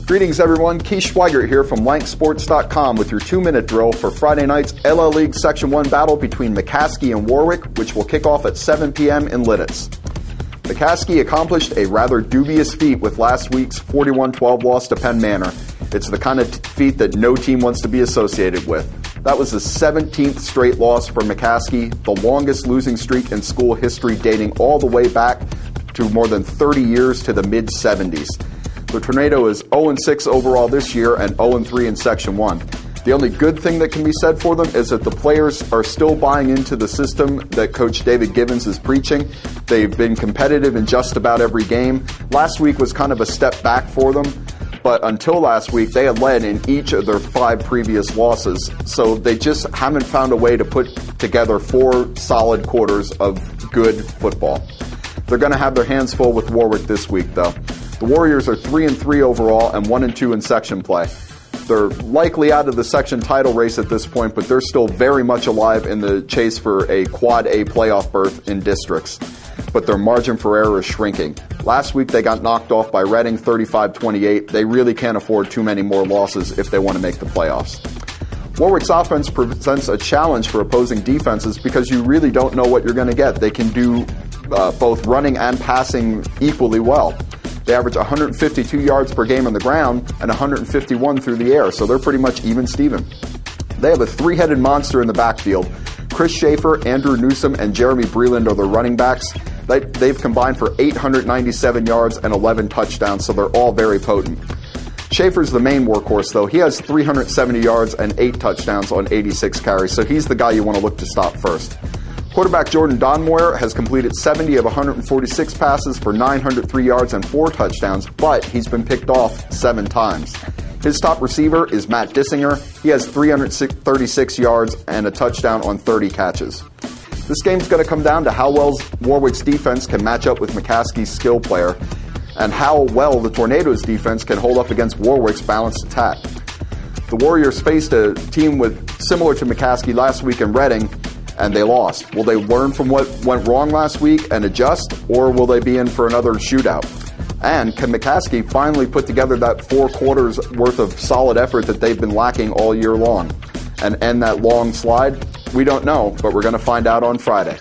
Greetings everyone, Keith Schweigert here from lanksports.com with your 2-minute drill for Friday night's LL League Section 1 battle between McCaskey and Warwick, which will kick off at 7 p.m. in Lidditz. McCaskey accomplished a rather dubious feat with last week's 41-12 loss to Penn Manor. It's the kind of feat that no team wants to be associated with. That was the 17th straight loss for McCaskey, the longest losing streak in school history dating all the way back to more than 30 years to the mid-70s. The Tornado is 0-6 overall this year and 0-3 in Section 1. The only good thing that can be said for them is that the players are still buying into the system that Coach David Gibbons is preaching. They've been competitive in just about every game. Last week was kind of a step back for them, but until last week they had led in each of their 5 previous losses, so they just haven't found a way to put together 4 solid quarters of good football. They're going to have their hands full with Warwick this week, though. The Warriors are 3-3 overall and 1-2 in section play. They're likely out of the section title race at this point, but they're still very much alive in the chase for a Quad A playoff berth in districts. But their margin for error is shrinking. Last week they got knocked off by Reading 35-28. They really can't afford too many more losses if they want to make the playoffs. Warwick's offense presents a challenge for opposing defenses because you really don't know what you're going to get. They can do both running and passing equally well. They average 152 yards per game on the ground and 151 through the air, so they're pretty much even-steven. They have a 3-headed monster in the backfield. Chris Schaefer, Andrew Newsom, and Jeremy Breland are the running backs. They've combined for 897 yards and 11 touchdowns, so they're all very potent. Schaefer's the main workhorse, though. He has 370 yards and 8 touchdowns on 86 carries, so he's the guy you want to look to stop first. Quarterback Jordan Donmoyer has completed 70 of 146 passes for 903 yards and 4 touchdowns, but he's been picked off 7 times. His top receiver is Matt Dissinger. He has 336 yards and a touchdown on 30 catches. This game's going to come down to how well Warwick's defense can match up with McCaskey's skill player and how well the Tornado's defense can hold up against Warwick's balanced attack. The Warriors faced a team similar to McCaskey last week in Reading, and they lost. Will they learn from what went wrong last week and adjust, or will they be in for another shootout? And can McCaskey finally put together that 4 quarters worth of solid effort that they've been lacking all year long and end that long slide? We don't know, but we're going to find out on Friday.